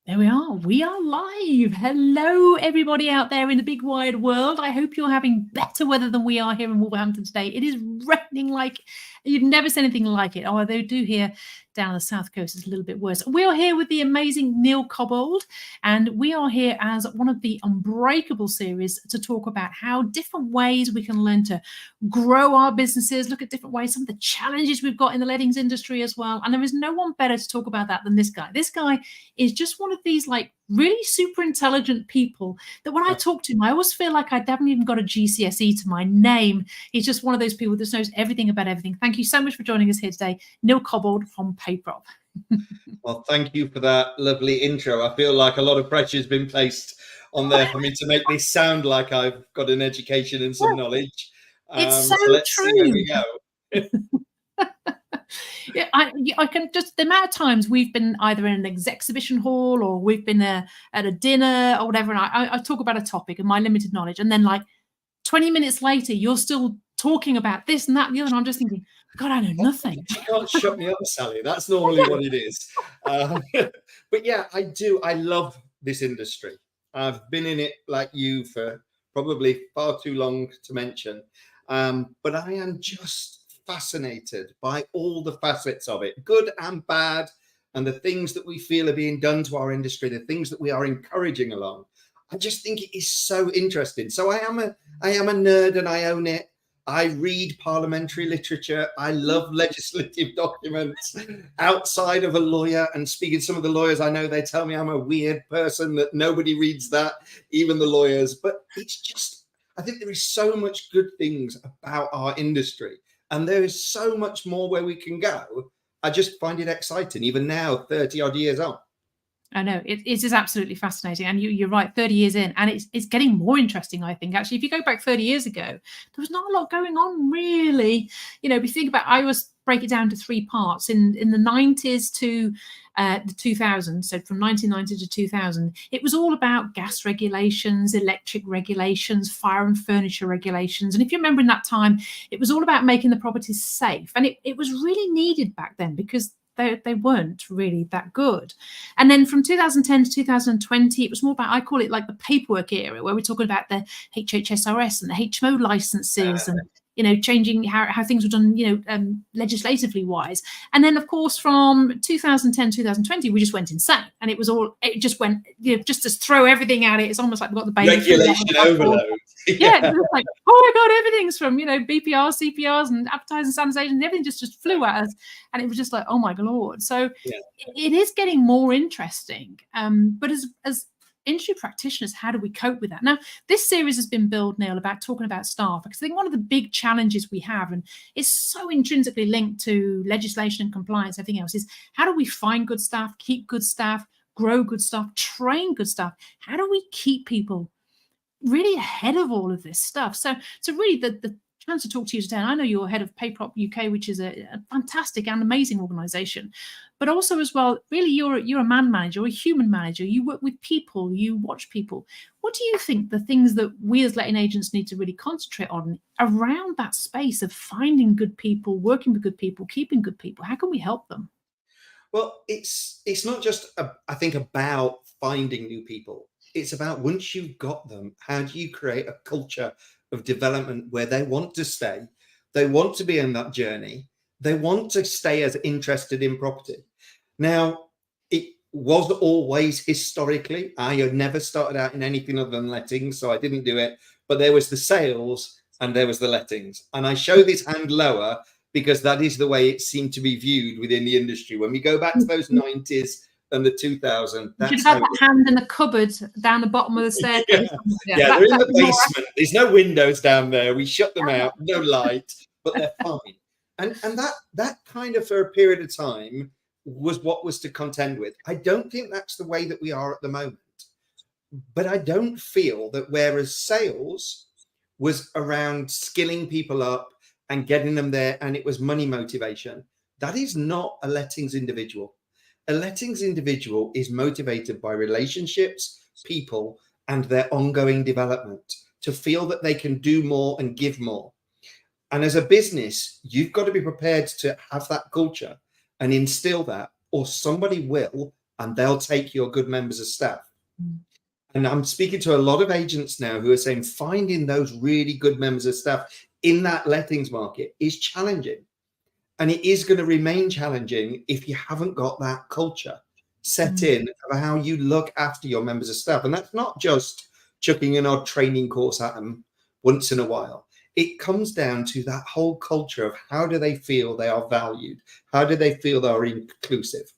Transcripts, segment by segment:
There we are. We are live. Hello, everybody out there in the big wide world. I hope you're having better weather than we are here in Wolverhampton today. It is raining like you'd never seen anything like it. Oh, they do here down the south coast. It's a little bit worse. We are here with the amazing Neil Cobbold, and we are here as one of the Unbreakable series to talk about how different ways we can learn to grow our businesses, look at different ways, some of the challenges we've got in the lettings industry as well. And there is no one better to talk about that than this guy. This guy is just one of these like really super intelligent people that when I talk to him, I always feel like I haven't even got a GCSE to my name. He's just one of those people that knows everything about everything. Thank you so much for joining us here today, Neil Cobbold from PayProp. Well, thank you for that lovely intro. I feel like a lot of pressure has been placed on there for me to make this sound like I've got an education and some knowledge. It's so let's true. see where we go. Yeah, I can just, the amount of times we've been either in an exhibition hall or we've been at a dinner or whatever, and I talk about a topic and my limited knowledge, and then like 20 minutes later you're still talking about this and that and the other, and I'm just thinking, God, I know nothing. You can't shut me up, Sally. That's normally what it is. But yeah, I do. I love this industry. I've been in it like you for probably far too long to mention. But I am just fascinated by all the facets of it, good and bad, and the things that we feel are being done to our industry, the things that we are encouraging along. I just think it is so interesting. So I am a nerd, and I own it. I read parliamentary literature. I love legislative documents. Outside of a lawyer and speaking to some of the lawyers I know, they tell me I'm a weird person, that nobody reads that, even the lawyers. But it's just, I think there is so much good things about our industry, and there is so much more where we can go. I just find it exciting, even now, 30 odd years on. I know it is absolutely fascinating, and you're right. 30 years in, and it's getting more interesting. I think actually, if you go back 30 years ago, there was not a lot going on really. You know, if you think about, I always break it down to three parts. In the 90s to the 2000s, so from 1990 to 2000, it was all about gas regulations, electric regulations, fire and furniture regulations. And if you remember in that time, it was all about making the properties safe, and it was really needed back then because they weren't really that good. And then from 2010 to 2020, it was more about, I call it like the paperwork era, where we're talking about the HHSRS and the HMO licenses and, you know, changing how things were done, you know, legislatively wise. And then, of course, from 2010, 2020, we just went insane. And it just went, you know, just to throw everything at it. It's almost like we've got the baby. Regulation overload. Yeah, it's like, oh my God, everything's from, you know, BPRs, CPRs and advertising sanitation, everything just flew at us. And it was just like, oh my Lord. So yeah, it is getting more interesting. But as industry practitioners, how do we cope with that? Now, this series has been built, Neil, about talking about staff, because I think one of the big challenges we have, and it's so intrinsically linked to legislation and compliance, everything else, is how do we find good staff, keep good staff, grow good staff, train good staff? How do we keep people really ahead of all of this stuff? So really the chance to talk to you today, and I know you're head of PayProp UK, which is a fantastic and amazing organization, but also as well, really you're a man manager, a human manager. You work with people, you watch people. What do you think the things that we as letting agents need to really concentrate on around that space of finding good people, working with good people, keeping good people? How can we help them? Well, it's not just, I think, about finding new people. It's about, once you've got them, how do you create a culture of development where they want to stay, they want to be in that journey, they want to stay as interested in property. Now, it was always historically, I had never started out in anything other than lettings, so I didn't do it, but there was the sales and there was the lettings. And I show this hand lower because that is the way it seemed to be viewed within the industry. When we go back to those 90s and the 2000s, you should have that hand in the cupboard down the bottom of the staircase. Yeah, they're in the basement. There's no windows down there. We shut them out, no light, but they're fine. And that kind of, for a period of time, was what was to contend with. I don't think that's the way that we are at the moment. But I don't feel that, whereas sales was around skilling people up and getting them there, and it was money motivation, that is not a lettings individual. A lettings individual is motivated by relationships, people, and their ongoing development, to feel that they can do more and give more. And as a business, you've got to be prepared to have that culture and instill that, or somebody will and they'll take your good members of staff. Mm. And I'm speaking to a lot of agents now who are saying finding those really good members of staff in that lettings market is challenging. And it is going to remain challenging if you haven't got that culture set in of how you look after your members of staff. And that's not just chucking an odd training course at them once in a while. It comes down to that whole culture of how do they feel they are valued? How do they feel they are inclusive?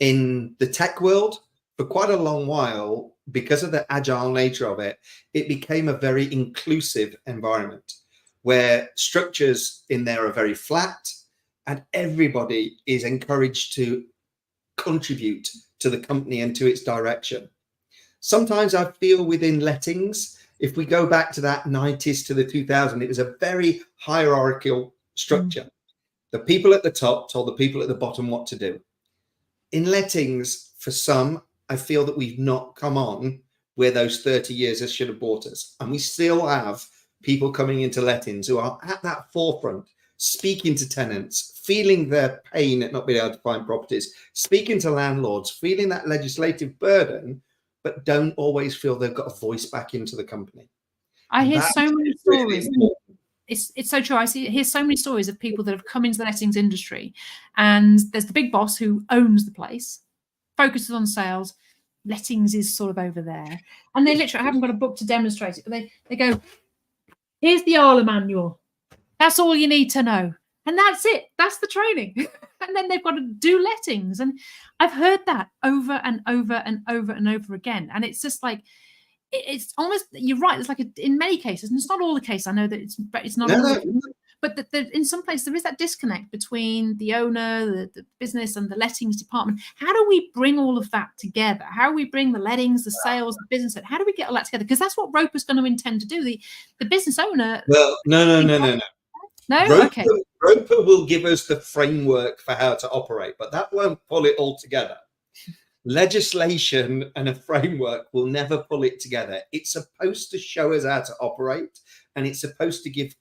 In the tech world, for quite a long while, because of the agile nature of it, it became a very inclusive environment where structures in there are very flat and everybody is encouraged to contribute to the company and to its direction. Sometimes I feel within lettings, if we go back to that 90s to the 2000s, it was a very hierarchical structure. The people at the top told the people at the bottom what to do. In lettings, for some, I feel that we've not come on where those 30 years should have brought us. And we still have people coming into lettings who are at that forefront, speaking to tenants, feeling their pain at not being able to find properties, speaking to landlords, feeling that legislative burden, but don't always feel they've got a voice back into the company. I hear so many stories. It's so true. Hear so many stories of people that have come into the lettings industry, and there's the big boss who owns the place, focuses on sales. Lettings is sort of over there, and they literally, I haven't got a book to demonstrate it, but they go, here's the Arla manual. That's all you need to know. And that's it. That's the training. And then they've got to do lettings. And I've heard that over and over and over and over again. And it's just like, it's almost, you're right. It's like in many cases, and it's not all the case. I know that it's not all the case, but in some places there is that disconnect between the owner, the business, and the lettings department. How do we bring all of that together? How do we bring the lettings, the sales, the business? How do we get all that together? Because that's what Roper's going to intend to do. The business owner. Well, no. No, okay. Roper will give us the framework for how to operate, but that won't pull it all together. Legislation and a framework will never pull it together. It's supposed to show us how to operate, and it's supposed to give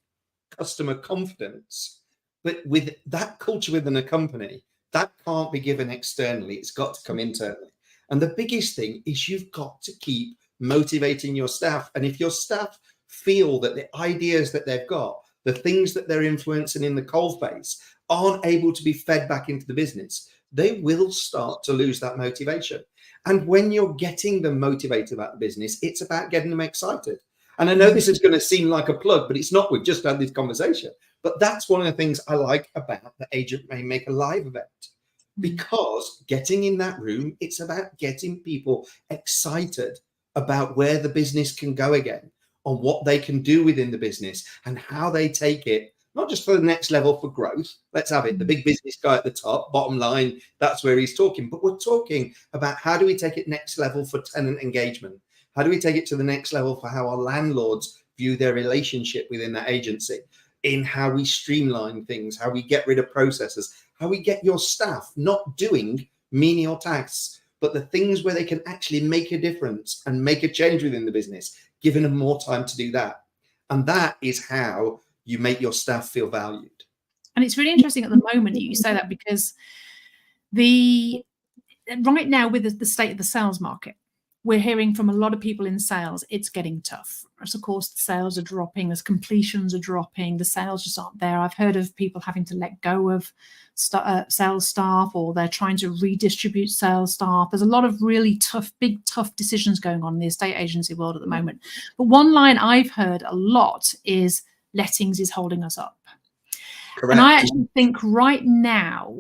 customer confidence. But with that culture within a company, that can't be given externally. It's got to come internally. And the biggest thing is you've got to keep motivating your staff. And if your staff feel that the ideas that they've got, the things that they're influencing in the coalface aren't able to be fed back into the business, they will start to lose that motivation. And when you're getting them motivated about the business, it's about getting them excited. And I know this is going to seem like a plug, but it's not. We've just had this conversation. But that's one of the things I like about the Agent May Make a Live event, because getting in that room, it's about getting people excited about where the business can go again, on what they can do within the business and how they take it, not just for the next level for growth. Let's have it. The big business guy at the top, bottom line, that's where he's talking. But we're talking about how do we take it next level for tenant engagement? How do we take it to the next level for how our landlords view their relationship within that agency, in how we streamline things, how we get rid of processes, how we get your staff not doing menial tasks, but the things where they can actually make a difference and make a change within the business, giving them more time to do that. And that is how you make your staff feel valued. And it's really interesting at the moment that you say that, because right now with the state of the sales market, we're hearing from a lot of people in sales, it's getting tough. As of course, the sales are dropping, as completions are dropping, the sales just aren't there. I've heard of people having to let go of sales staff, or they're trying to redistribute sales staff. There's a lot of really big, tough decisions going on in the estate agency world at the moment. But one line I've heard a lot is lettings is holding us up. Correct. And I actually think right now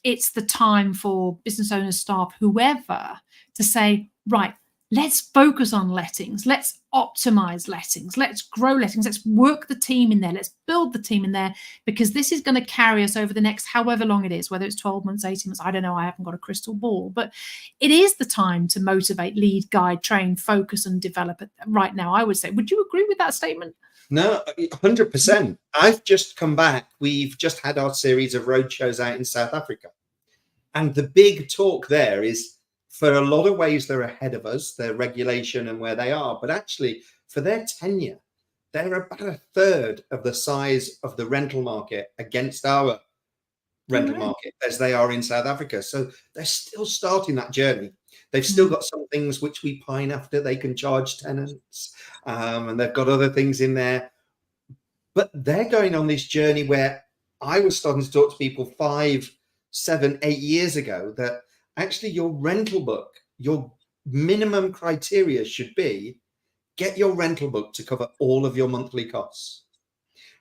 it's the time for business owners, staff, whoever, to say, right, let's focus on lettings. Let's optimize lettings. Let's grow lettings. Let's work the team in there. Let's build the team in there, because this is going to carry us over the next however long it is, whether it's 12 months, 18 months. I don't know. I haven't got a crystal ball, but it is the time to motivate, lead, guide, train, focus, and develop it right now, I would say. Would you agree with that statement? No, 100%. I've just come back. We've just had our series of road shows out in South Africa. And the big talk there is, for a lot of ways, they're ahead of us, their regulation and where they are. But actually, for their tenure, they're about a third of the size of the rental market against our rental market as they are in South Africa. So they're still starting that journey. They've still got some things which we pine after. They can charge tenants, and they've got other things in there. But they're going on this journey where I was starting to talk to people 5, 7, 8 years ago that actually your rental book, your minimum criteria should be get your rental book to cover all of your monthly costs.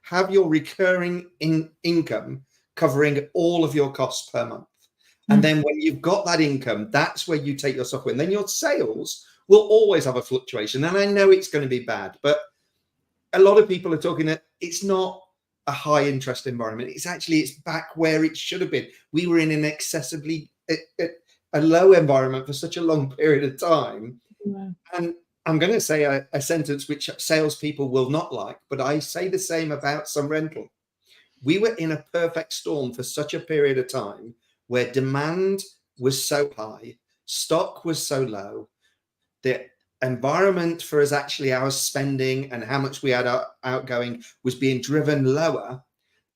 Have your recurring income covering all of your costs per month. And then when you've got that income, that's where you take your software. And then your sales will always have a fluctuation. And I know it's going to be bad, but a lot of people are talking that it's not a high interest environment. It's back where it should have been. We were in an excessively a low environment for such a long period of time. Yeah. And I'm going to say a sentence which salespeople will not like, but I say the same about some rental. We were in a perfect storm for such a period of time where demand was so high, stock was so low, the environment for us, actually our spending and how much we had outgoing was being driven lower,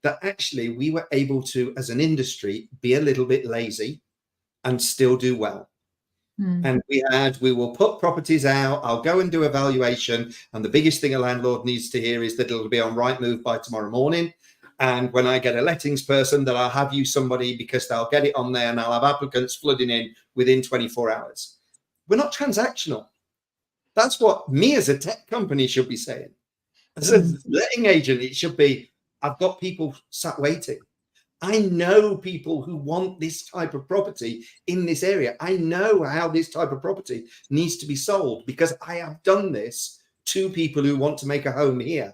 that actually we were able to, as an industry, be a little bit lazy and still do well. And we will put properties out. I'll go and do a valuation. And the biggest thing a landlord needs to hear is that it'll be on Rightmove by tomorrow morning. And when I get a lettings person, that I'll have you somebody, because they'll get it on there and I'll have applicants flooding in within 24 hours. We're not transactional. That's what me as a tech company should be saying. As a letting agent, it should be, I've got people sat waiting. I know people who want this type of property in this area. I know how this type of property needs to be sold because I have done this to people who want to make a home here.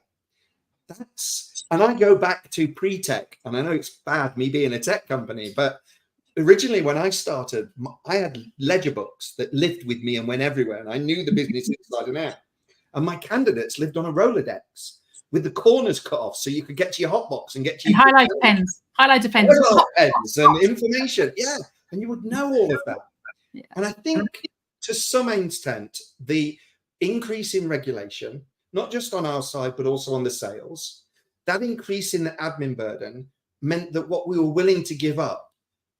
And I go back to pre-tech, and I know it's bad me being a tech company, but originally when I started, I had ledger books that lived with me and went everywhere, and I knew the business inside and out. And my candidates lived on a Rolodex with the corners cut off so you could get to your hotbox and get to your highlighter pens and information. Yeah. And you would know all of that. Yeah. And I think to some extent, the increase in regulation, not just on our side, but also on the sales, that increase in the admin burden meant that what we were willing to give up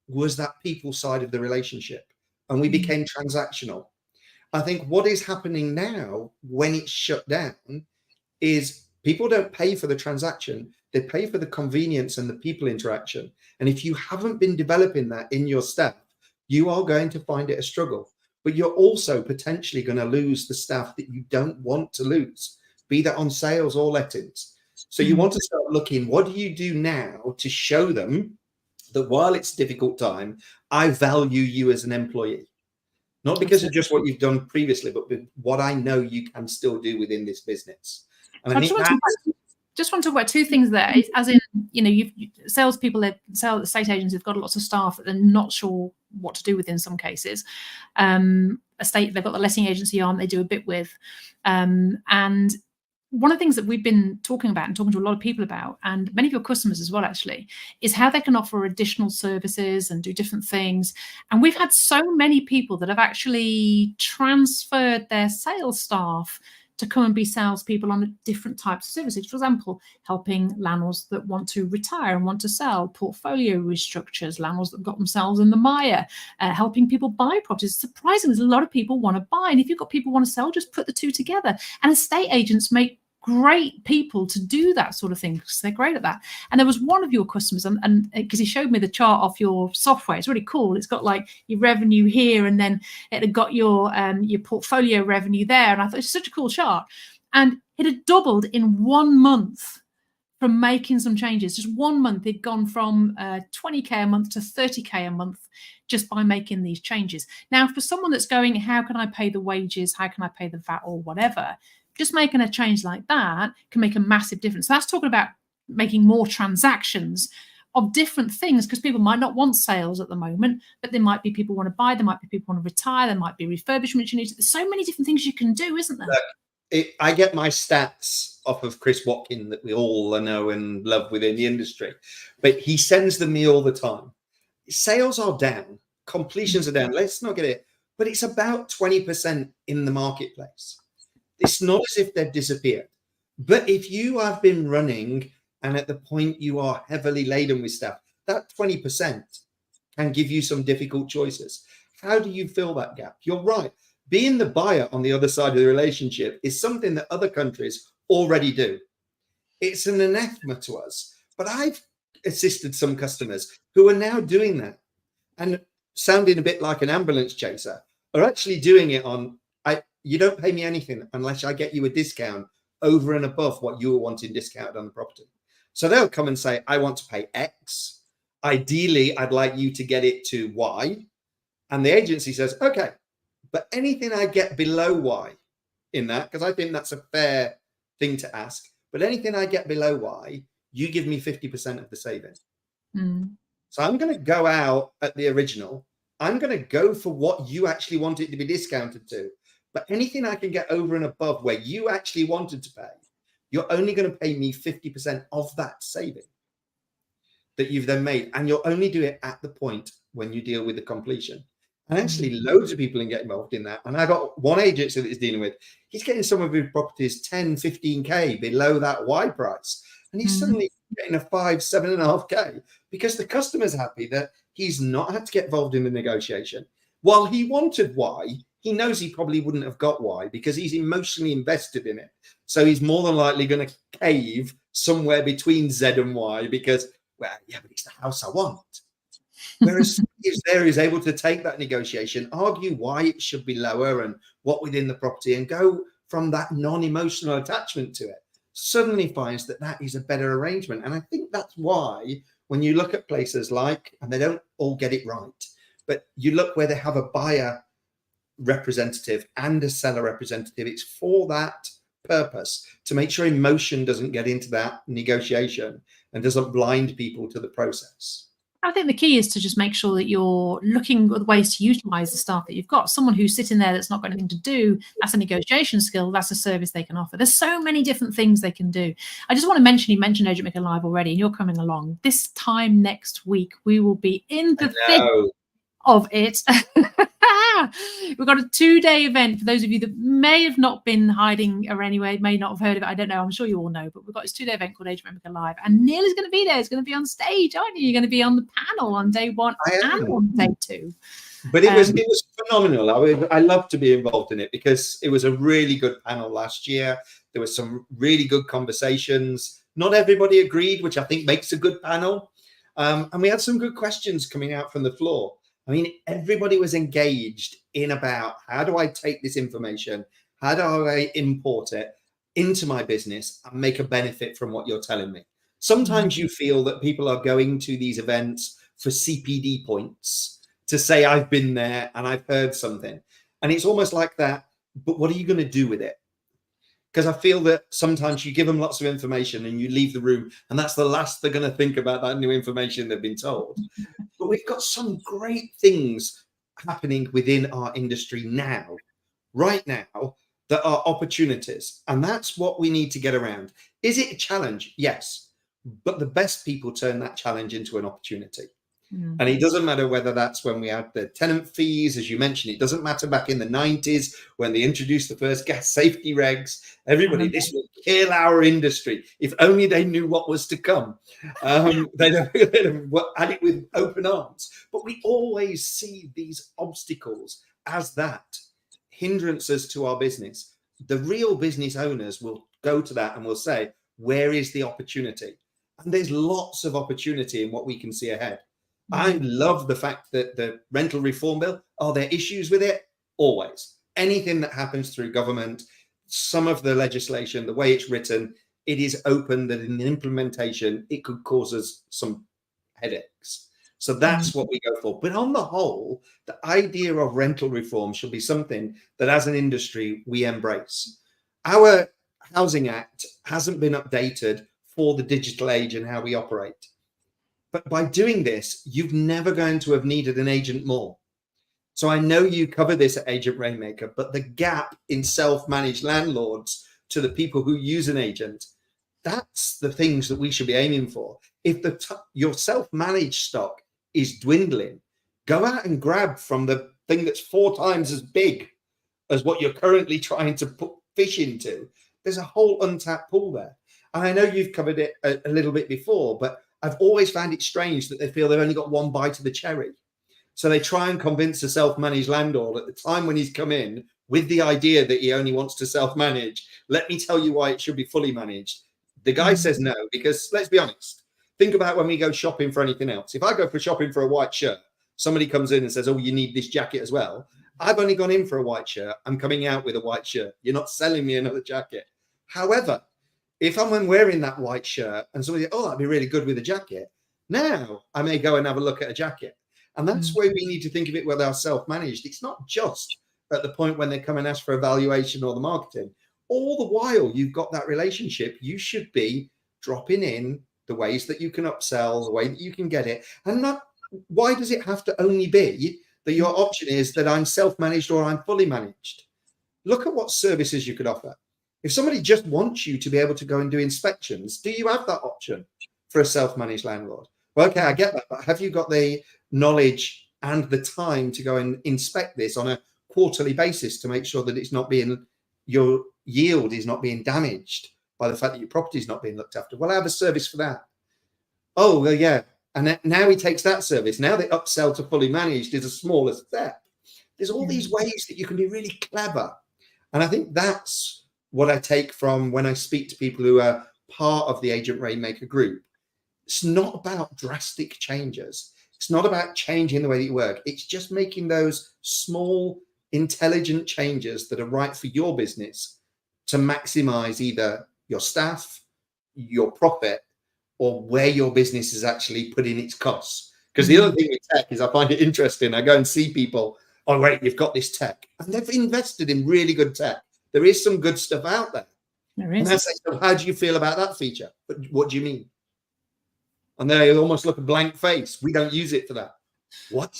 was that people side of the relationship. And we became transactional. I think what is happening now when it's shut down is people don't pay for the transaction. They pay for the convenience and the people interaction. And if you haven't been developing that in your staff, you are going to find it a struggle. But you're also potentially going to lose the staff that you don't want to lose, be that on sales or lettings. So you want to start looking, what do you do now to show them that while it's a difficult time, I value you as an employee? Not because of just what you've done previously, but with what I know you can still do within this business. And I think just want to talk about two things there. As in, salespeople, estate agents have got lots of staff that they're not sure what to do with in some cases. They've got the letting agency arm they do a bit with. And one of the things that we've been talking about and talking to a lot of people about, and many of your customers as well, actually, is how they can offer additional services and do different things. And we've had so many people that have actually transferred their sales staff to come and be salespeople on different types of services. For example, helping landlords that want to retire and want to sell, portfolio restructures, landlords that got themselves in the mire, helping people buy properties. Surprisingly, there's a lot of people want to buy. And if you've got people who want to sell, just put the two together. And estate agents make great people to do that sort of thing because they're great at that. And there was one of your customers, and because he showed me the chart off your software, it's really cool. It's got like your revenue here, and then it had got your portfolio revenue there. And I thought it's such a cool chart. And it had doubled in 1 month from making some changes. Just 1 month, it'd gone from 20k a month to 30k a month just by making these changes. Now, for someone that's going, how can I pay the wages? How can I pay the VAT or whatever? Just making a change like that can make a massive difference. So that's talking about making more transactions of different things, because people might not want sales at the moment, but there might be people want to buy, there might be people want to retire, there might be refurbishment you need. There's so many different things you can do, isn't there? Look, I get my stats off of Chris Watkin that we all know and love within the industry, but he sends them me all the time. Sales are down, completions are down. Let's not get it, but it's about 20% in the marketplace. It's not as if they've disappeared. But if you have been running and at the point you are heavily laden with staff, that 20% can give you some difficult choices. How do you fill that gap? You're right. Being the buyer on the other side of the relationship is something that other countries already do. It's an anathema to us. But I've assisted some customers who are now doing that and sounding a bit like an ambulance chaser, are actually doing it on, you don't pay me anything unless I get you a discount over and above what you were wanting discounted on the property. So they'll come and say, I want to pay X. Ideally, I'd like you to get it to Y. And the agency says, okay, but anything I get below Y in that, because I think that's a fair thing to ask, but anything I get below Y, you give me 50% of the saving. So I'm going to go out at the original. I'm going to go for what you actually want it to be discounted to. But anything I can get over and above where you actually wanted to pay, you're only going to pay me 50% of that saving that you've then made. And you'll only do it at the point when you deal with the completion. And actually loads of people can get involved in that. And I got one agency that he's dealing with. He's getting some of his properties 10, 15K below that Y price. And he's suddenly getting a 5, 7.5K because the customer's happy that he's not had to get involved in the negotiation. While he wanted Y, he knows he probably wouldn't have got Y because he's emotionally invested in it. So he's more than likely going to cave somewhere between Z and Y because, well, yeah, but it's the house I want. Whereas he's able to take that negotiation, argue why it should be lower and what within the property, and go from that non-emotional attachment to it, suddenly finds that that is a better arrangement. And I think that's why when you look at places like, and they don't all get it right, but you look where they have a buyer representative and a seller representative, it's for that purpose, to make sure emotion doesn't get into that negotiation and doesn't blind people to the process. I think the key is to just make sure that you're looking at ways to utilize the staff that you've got. Someone who's sitting there that's not got anything to do, that's a negotiation skill, that's a service they can offer. There's so many different things they can do. I just want to mention, you mentioned Agent Maker Live already, and you're coming along. This time next week, we will be in the thick of it. We've got a 2-day event for those of you that may have not been hiding or anyway, may not have heard of it. I don't know. I'm sure you all know, but we've got this 2-day event called Agent Maker Live, and Neil is going to be there. He's going to be on stage, aren't you? You're going to be on the panel on day 1 and on day 2. But it was phenomenal. I love to be involved in it because it was a really good panel last year. There was some really good conversations. Not everybody agreed, which I think makes a good panel. And we had some good questions coming out from the floor. I mean, everybody was engaged in about, how do I take this information? How do I import it into my business and make a benefit from what you're telling me? Sometimes you feel that people are going to these events for CPD points to say, I've been there and I've heard something. And it's almost like that, but what are you going to do with it? Because I feel that sometimes you give them lots of information and you leave the room and that's the last they're going to think about that new information they've been told. But we've got some great things happening within our industry now, right now, that are opportunities. And that's what we need to get around. Is it a challenge? Yes. But the best people turn that challenge into an opportunity. And it doesn't matter whether that's when we had the tenant fees, as you mentioned. It doesn't matter back in the 90s when they introduced the first gas safety regs. Everybody, this will kill our industry. If only they knew what was to come. They'd have had it with open arms. But we always see these obstacles as that, hindrances to our business. The real business owners will go to that and will say, where is the opportunity? And there's lots of opportunity in what we can see ahead. I love the fact that the rental reform bill, are there issues with it? Always. Anything that happens through government, some of the legislation, the way it's written, it is open that in the implementation, it could cause us some headaches. So that's what we go for. But on the whole, the idea of rental reform should be something that as an industry, we embrace. Our Housing Act hasn't been updated for the digital age and how we operate. But by doing this, you've never going to have needed an agent more. So I know you cover this at Agent Rainmaker, but the gap in self-managed landlords to the people who use an agent, that's the things that we should be aiming for. If your self-managed stock is dwindling, go out and grab from the thing that's 4 times as big as what you're currently trying to put fish into. There's a whole untapped pool there. And I know you've covered it a little bit before, but I've always found it strange that they feel they've only got one bite of the cherry. So they try and convince a self-managed landlord at the time when he's come in with the idea that he only wants to self-manage. Let me tell you why it should be fully managed. The guy says no, because let's be honest. Think about when we go shopping for anything else. If I go for shopping for a white shirt, somebody comes in and says, oh, you need this jacket as well. I've only gone in for a white shirt. I'm coming out with a white shirt. You're not selling me another jacket. However, if I'm wearing that white shirt and somebody, oh, that'd be really good with a jacket. Now I may go and have a look at a jacket. And that's where we need to think of it with our self-managed. It's not just at the point when they come and ask for evaluation or the marketing. All the while you've got that relationship, you should be dropping in the ways that you can upsell, the way that you can get it. And not, why does it have to only be that your option is that I'm self-managed or I'm fully managed? Look at what services you could offer. If somebody just wants you to be able to go and do inspections, do you have that option for a self-managed landlord? Well, okay, I get that, but have you got the knowledge and the time to go and inspect this on a quarterly basis to make sure that it's not being, your yield is not being damaged by the fact that your property is not being looked after? Well, I have a service for that. Oh, well, yeah. And now he takes that service. Now the upsell to fully managed is a smaller step. There's all these ways that you can be really clever. And I think that's what I take from when I speak to people who are part of the Agent Rainmaker group. It's not about drastic changes. It's not about changing the way that you work. It's just making those small, intelligent changes that are right for your business to maximize either your staff, your profit, or where your business is actually putting its costs. Because the other thing with tech is I find it interesting. I go and see people, oh, wait, you've got this tech. And they've invested in really good tech. There is some good stuff out there. There is. And I say, so how do you feel about that feature? But what do you mean? And they almost look a blank face. We don't use it for that. What?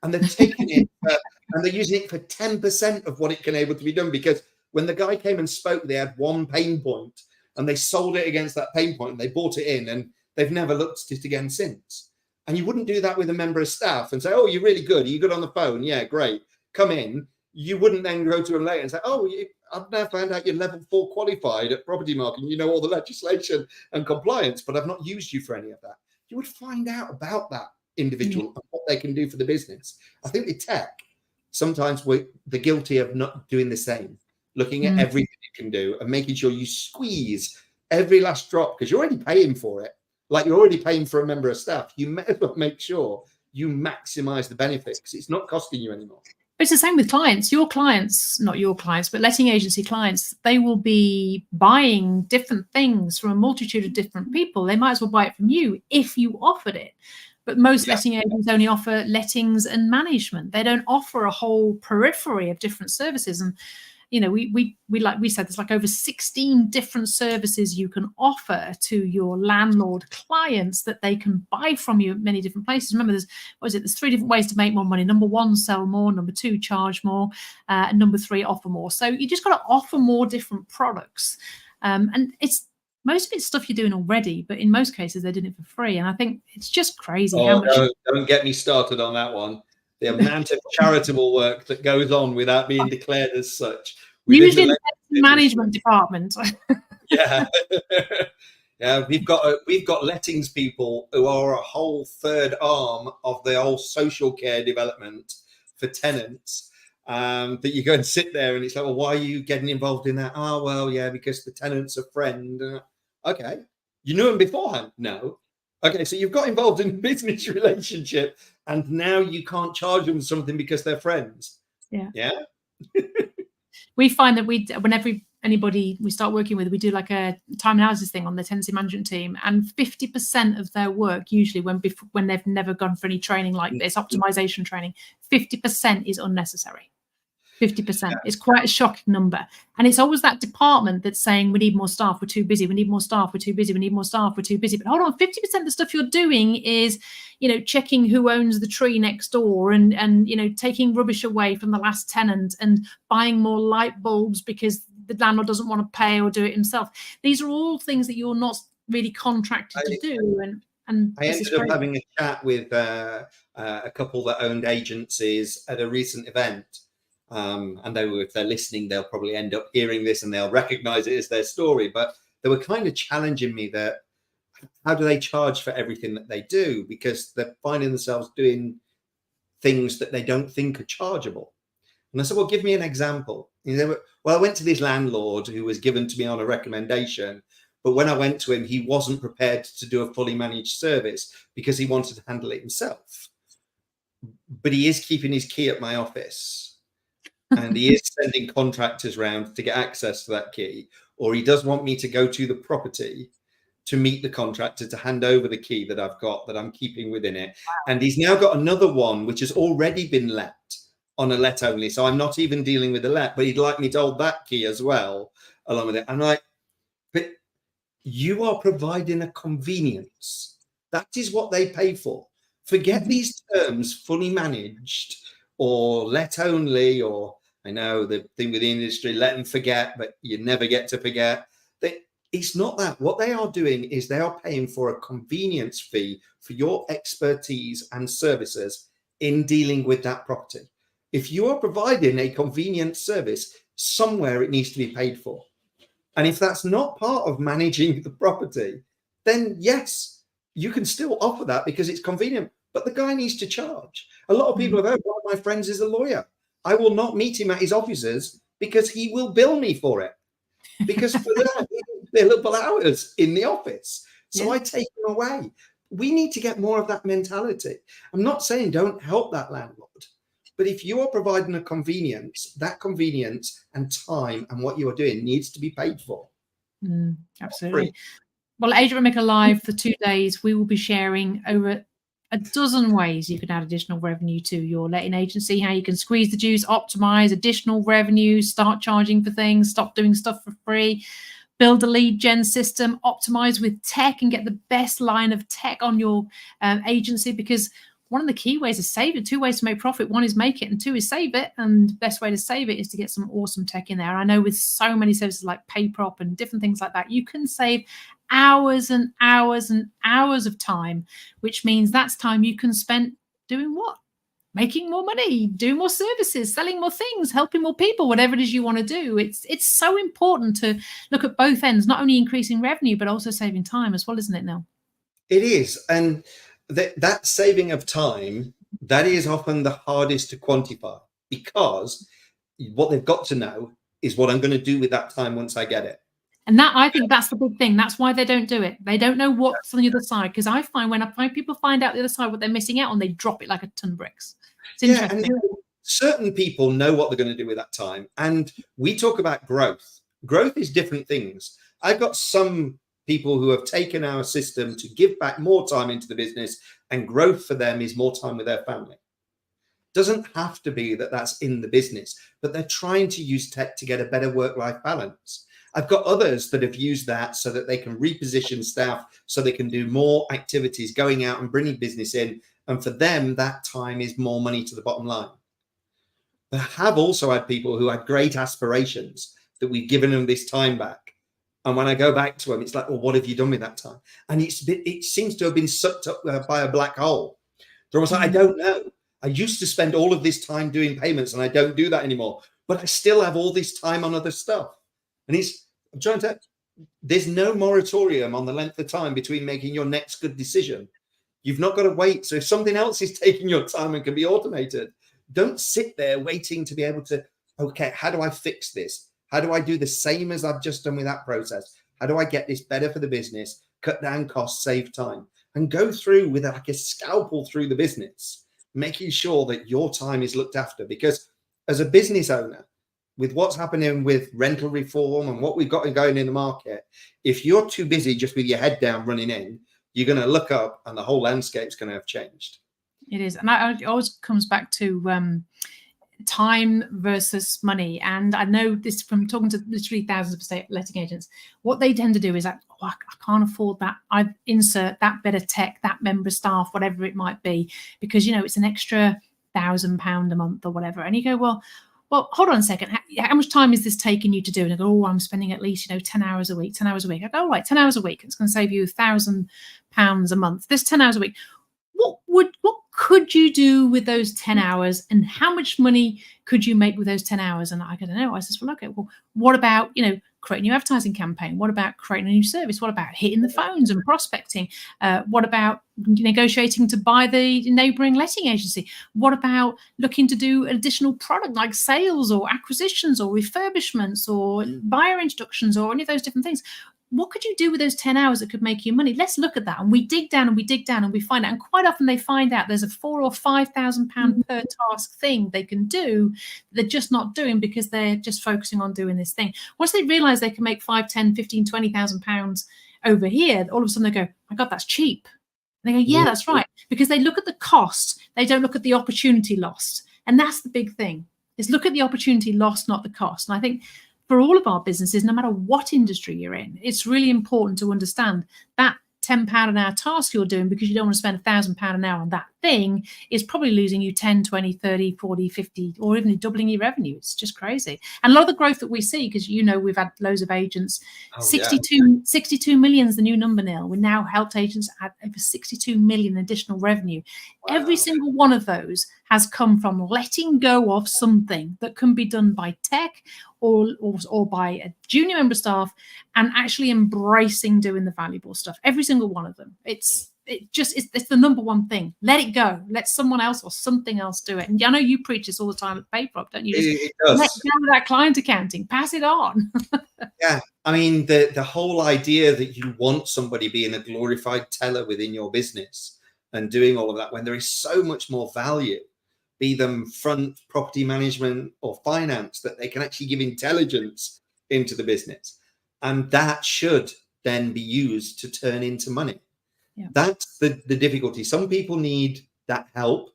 And they're taking it and they're using it for 10% of what it can able to be done. Because when the guy came and spoke, they had one pain point and they sold it against that pain point and they bought it in and they've never looked at it again since. And you wouldn't do that with a member of staff and say, oh, you're really good. Are you good on the phone? Yeah, great. Come in. You wouldn't then go to them later and say, oh, I've now found out you're level 4 qualified at property marketing. You know all the legislation and compliance, but I've not used you for any of that. You would find out about that individual and what they can do for the business. I think with tech, sometimes we're guilty of not doing the same, looking at everything you can do and making sure you squeeze every last drop because you're already paying for it. Like you're already paying for a member of staff. You may as well make sure you maximize the benefits because it's not costing you anymore. But it's the same with clients. Your clients, not your clients, but letting agency clients, they will be buying different things from a multitude of different people. They might as well buy it from you if you offered it. But most letting agents only offer lettings and management. They don't offer a whole periphery of different services. And you know, we like we said, there's like over 16 different services you can offer to your landlord clients that they can buy from you at many different places. Remember, there's 3 different ways to make more money. Number 1, sell more. Number 2, charge more. And number 3, offer more. So you just got to offer more different products. And most of it's stuff you're doing already, but in most cases they're doing it for free. And I think it's just crazy how much. Don't get me started on that one. The amount of charitable work that goes on without being declared as such. Usually in the management department. Yeah. Yeah, we've got lettings people who are a whole third arm of the whole social care development for tenants. That you go and sit there and it's like, well, why are you getting involved in that? Oh, well, yeah, because the tenant's a friend. Okay. You knew him beforehand? No. Okay, so you've got involved in a business relationship and now you can't charge them something because they're friends. Yeah. Yeah. We find that whenever anybody we start working with, we do like a time analysis thing on the tenancy management team, and 50% of their work, usually when they've never gone for any training like this, optimization training, 50% is unnecessary. 50%. It's quite a shocking number. And it's always that department that's saying, we need more staff, we're too busy, we need more staff, we're too busy, we need more staff, we're too busy. But hold on, 50% of the stuff you're doing is, you know, checking who owns the tree next door and you know, taking rubbish away from the last tenant and buying more light bulbs because the landlord doesn't want to pay or do it himself. These are all things that you're not really contracted to do. And I ended up having a chat with a couple that owned agencies at a recent event. And if they're listening, they'll probably end up hearing this and they'll recognize it as their story. But they were kind of challenging me that how do they charge for everything that they do? Because they're finding themselves doing things that they don't think are chargeable. And I said, well, give me an example. And they were, well, I went to this landlord who was given to me on a recommendation, but when I went to him, he wasn't prepared to do a fully managed service because he wanted to handle it himself. But he is keeping his key at my office, and he is sending contractors round to get access to that key, or he does want me to go to the property to meet the contractor to hand over the key that I've got that I'm keeping within it. And he's now got another one which has already been let on a let only. So I'm not even dealing with the let, but he'd like me to hold that key as well along with it. I'm like, but you are providing a convenience. That is what they pay for. Forget these terms, fully managed or let only, or I know the thing with the industry, let them forget, but you never get to forget. It's not that. What they are doing is they are paying for a convenience fee for your expertise and services in dealing with that property. If you are providing a convenient service, somewhere it needs to be paid for. And if that's not part of managing the property, then yes, you can still offer that because it's convenient, but the guy needs to charge. A lot of people have heard, one of my friends is a lawyer. I will not meet him at his offices because he will bill me for it. Because for that, billable hours in the office. So I take them away. We need to get more of that mentality. I'm not saying don't help that landlord, but if you are providing a convenience, that convenience and time and what you are doing needs to be paid for. Absolutely. Well, Agent Remaker Live for 2 days, we will be sharing over a dozen ways you can add additional revenue to your letting agency, how you can squeeze the juice, optimize additional revenue, start charging for things, stop doing stuff for free, build a lead gen system, optimize with tech and get the best line of tech on your agency, because one of the key ways to save it, 2 ways to make profit, 1 is make it and 2 is save it. And the best way to save it is to get some awesome tech in there. I know with so many services like PayProp and different things like that, you can save hours and hours and hours of time, which means that's time you can spend doing what? Making more money, doing more services, selling more things, helping more people, whatever it is you want to do. It's so important to look at both ends, not only increasing revenue, but also saving time as well, isn't it, Neil? It is. And that saving of time, that is often the hardest to quantify, because what they've got to know is what I'm going to do with that time once I get it. And that, I think that's the big thing. That's why they don't do it. They don't know what's on the other side. Because I find when people find out the other side what they're missing out on, they drop it like a ton of bricks. It's interesting. And certain people know what they're going to do with that time. And we talk about growth. Growth is different things. I've got some people who have taken our system to give back more time into the business, and growth for them is more time with their family. Doesn't have to be that that's in the business, but they're trying to use tech to get a better work-life balance. I've got others that have used that so that they can reposition staff, so they can do more activities, going out and bringing business in. And for them, that time is more money to the bottom line. But I have also had people who had great aspirations that we've given them this time back. And when I go back to them, it's like, well, what have you done with that time? And it seems to have been sucked up by a black hole. They're almost like, I don't know. I used to spend all of this time doing payments and I don't do that anymore. But I still have all this time on other stuff. And I'm trying to, there's no moratorium on the length of time between making your next good decision. You've not got to wait. So if something else is taking your time and can be automated, don't sit there waiting to be able to, okay, how do I fix this? How do I do the same as I've just done with that process? How do I get this better for the business, cut down costs, save time, and go through with like a scalpel through the business, making sure that your time is looked after? Because as a business owner, with what's happening with rental reform and what we've got going in the market, if you're too busy just with your head down running in, you're going to look up and the whole landscape's going to have changed. It is. And it always comes back to time versus money. And I know this from talking to literally thousands of letting agents. What they tend to do is like, oh, I can't afford that. I insert that bit of tech, that member of staff, whatever it might be, because, you know, it's an extra £1,000 a month or whatever. And you go, well, hold on a second. How much time is this taking you to do? And I go, oh, I'm spending at least, 10 hours a week, 10 hours a week. I go, all right, 10 hours a week. It's going to save you £1,000 a month. This 10 hours a week. What could you do with those 10 hours, and how much money could you make with those 10 hours? And I don't know. I says, well, okay, well, what about, creating a new advertising campaign? What about creating a new service? What about hitting the phones and prospecting? What about negotiating to buy the neighboring letting agency? What about looking to do additional product like sales or acquisitions or refurbishments or buyer introductions or any of those different things? What could you do with those 10 hours that could make you money? Let's look at that. And we dig down and we dig down and we find out. And quite often they find out there's a £4,000 or £5,000 per task thing they can do. They're just not doing because they're just focusing on doing this thing. Once they realize they can make 5, 10, 15, £20,000 over here, all of a sudden they go, my God, that's cheap. And they go, yeah, that's right. Because they look at the cost. They don't look at the opportunity lost. And that's the big thing, is look at the opportunity lost, not the cost. And I think for all of our businesses, no matter what industry you're in, it's really important to understand that £10 an hour task you're doing because you don't want to spend £1,000 an hour on that thing is probably losing you 10, 20, 30, 40, 50, or even doubling your revenue. It's just crazy. And a lot of the growth that we see, because we've had loads of agents, 62 million is the new number, Neil. We now helped agents add over 62 million additional revenue. Wow. Every single one of those has come from letting go of something that can be done by tech or by a junior member of staff and actually embracing doing the valuable stuff. Every single one of them. It's the number one thing. Let it go. Let someone else or something else do it. And I know you preach this all the time at PayProp, don't you? Just let go of that client accounting. Pass it on. Yeah. I mean, the whole idea that you want somebody being a glorified teller within your business and doing all of that when there is so much more value, be them front property management or finance, that they can actually give intelligence into the business. And that should then be used to turn into money. Yeah. That's the difficulty. Some people need that help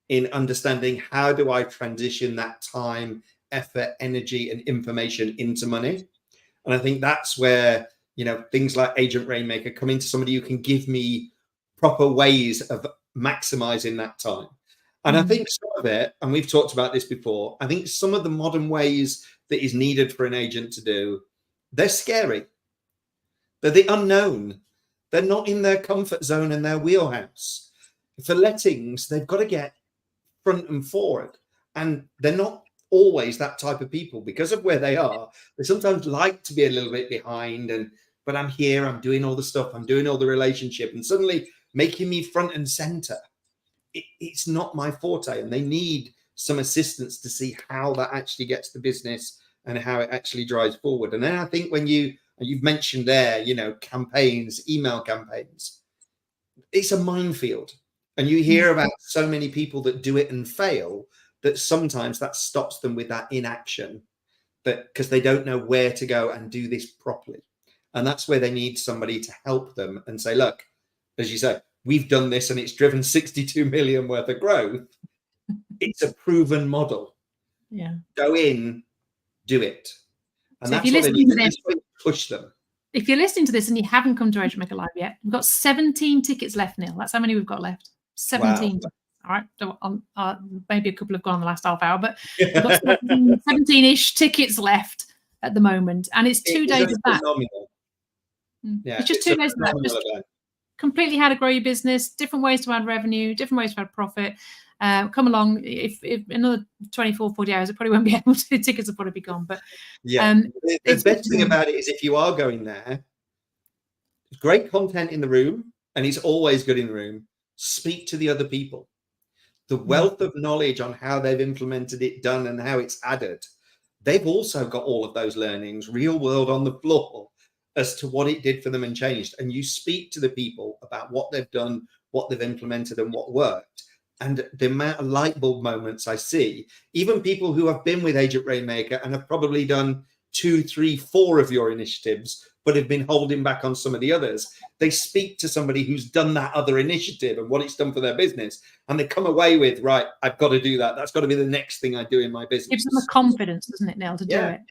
in understanding, how do I transition that time, effort, energy, and information into money? And I think that's where, things like Agent Rainmaker come into somebody who can give me proper ways of maximizing that time. And I think some of it, and we've talked about this before, I think some of the modern ways that is needed for an agent to do, they're scary. They're the unknown. They're not in their comfort zone and their wheelhouse. For lettings, they've got to get front and forward. And they're not always that type of people because of where they are. They sometimes like to be a little bit behind, but I'm here, I'm doing all the stuff, I'm doing all the relationship, and suddenly making me front and center. It's not my forte, and they need some assistance to see how that actually gets the business and how it actually drives forward. And then I think when you've mentioned there, campaigns, email campaigns, it's a minefield. And you hear about so many people that do it and fail, that sometimes that stops them with that inaction, because they don't know where to go and do this properly. And that's where they need somebody to help them and say, look, as you say, we've done this and it's driven 62 million worth of growth. It's a proven model. Yeah. Go in, do it. And so that's what they need to push them. If you're listening to this and you haven't come to Agent Maker Live yet, we've got 17 tickets left, Neil. That's how many we've got left. 17. Wow. All right. Maybe a couple have gone in the last half hour, but we've got 17-ish tickets left at the moment. And it's 2 days of that. Yeah, it's just 2 days of that. Just completely how to grow your business, different ways to add revenue, different ways to add profit. Come along. If another 24, 40 hours, it probably won't be able to. The tickets will probably be gone. But yeah, the best thing about it is, if you are going there, it's great content in the room, and it's always good in the room. Speak to the other people. The wealth of knowledge on how they've implemented it, done, and how it's added. They've also got all of those learnings, real world on the floor, as to what it did for them and changed. And you speak to the people about what they've done, what they've implemented, and what worked. And the amount of light bulb moments I see, even people who have been with Agent Rainmaker and have probably done 2, 3, 4 of your initiatives, but have been holding back on some of the others. They speak to somebody who's done that other initiative and what it's done for their business. And they come away with, right, I've got to do that. That's got to be the next thing I do in my business. Gives them the confidence, doesn't it, Neil, to do it?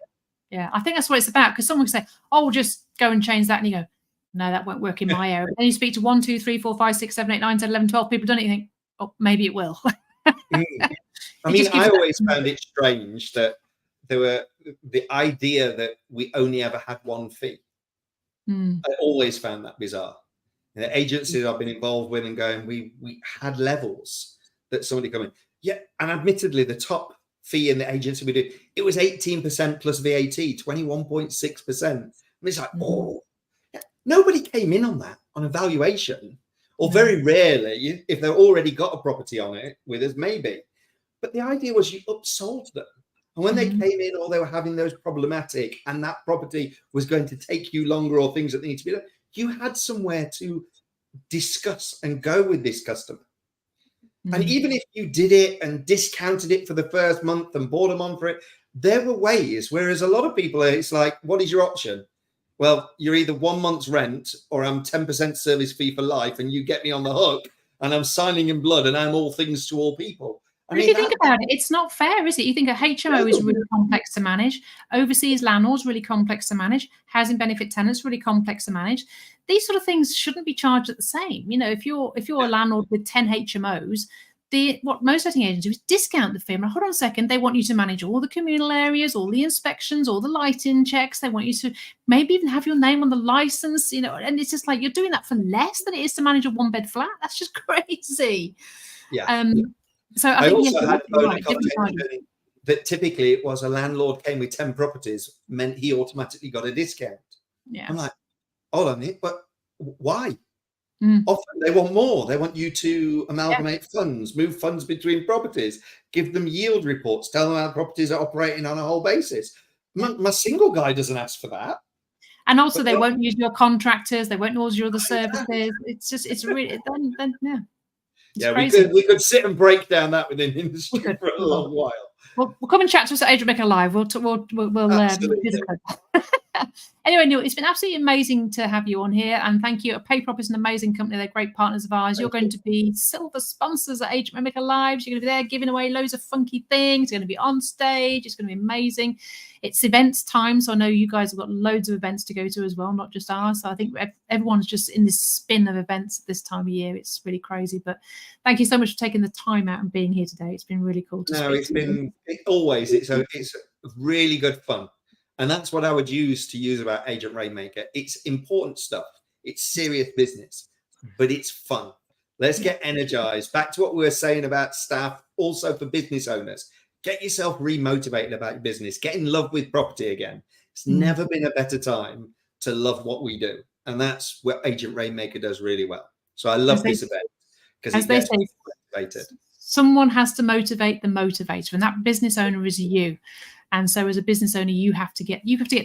Yeah, I think that's what it's about. Because someone can say, oh, just go and change that. And you go, no, that won't work in my area. But then you speak to 1, 2, 3, 4, 5, 6, 7, 8, 9, 10, 11, 12 people done it. You think, oh, maybe it will. I mean, I always found it strange that there were the idea that we only ever had one fee. I always found that bizarre. The agencies I've been involved with and going, we had levels that somebody come in. Yeah, and admittedly, the top fee in the agency we did, it was 18% plus VAT, 21.6%. And it's like, oh, yeah. Nobody came in on that on a valuation, or very rarely, if they've already got a property on it with us, maybe. But the idea was you upsold them. And when they came in, or they were having those problematic, and that property was going to take you longer, or things that need to be done, you had somewhere to discuss and go with this customer. And even if you did it and discounted it for the first month and bought them on for it, there were ways. Whereas a lot of people, it's like, what is your option? Well, you're either 1 month's rent, or I'm 10% service fee for life, and you get me on the hook, and I'm signing in blood, and I'm all things to all people. I mean, if you think about it, it's not fair, is it? You think a HMO is really complex to manage. Overseas landlords, really complex to manage. Housing benefit tenants, really complex to manage. These sort of things shouldn't be charged at the same. You know, if you're a landlord with 10 HMOs, what most letting agents do is discount the fee. Hold on a second, they want you to manage all the communal areas, all the inspections, all the lighting checks. They want you to maybe even have your name on the license, you know, and it's just like you're doing that for less than it is to manage a 1-bed flat. That's just crazy. Yeah. So I also had that typically it was a landlord came with 10 properties, meant he automatically got a discount. Yeah. I'm like, hold on it, but why? Often they want more. They want you to amalgamate funds, move funds between properties, give them yield reports, tell them how properties are operating on a whole basis. My single guy doesn't ask for that. And also, they won't use your contractors. They won't use your other services. It's just, it's really, yeah. Yeah, we could sit and break down that within industry for a long while. Well, come and chat to us at Agent Maker Live. We'll Anyway, Neil, it's been absolutely amazing to have you on here, and thank you. PayProp is an amazing company. They're great partners of ours. You're going to be silver sponsors at Agent Maker Lives. You're going to be there giving away loads of funky things. You're going to be on stage. It's going to be amazing. It's events time, so I know you guys have got loads of events to go to as well, not just ours. So I think everyone's just in this spin of events at this time of year. It's really crazy. But thank you so much for taking the time out and being here today. It's been really cool to speak to you. It's really good fun. And that's what I would use about Agent Rainmaker. It's important stuff. It's serious business, but it's fun. Let's get energized. Back to what we were saying about staff, also for business owners. Get yourself remotivated about your business. Get in love with property again. It's never been a better time to love what we do. And that's what Agent Rainmaker does really well. So I love this event because it gets me motivated. Someone has to motivate the motivator, and that business owner is you. And so as a business owner, you have to get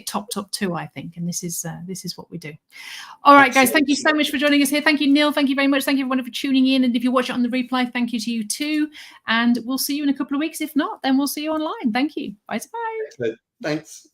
top too, I think. And this is what we do. All right, guys, thank you so much for joining us here. Thank you, Neil. Thank you very much. Thank you, everyone, for tuning in. And if you watch it on the replay, thank you to you too. And we'll see you in a couple of weeks. If not, then we'll see you online. Thank you. Bye. Thanks.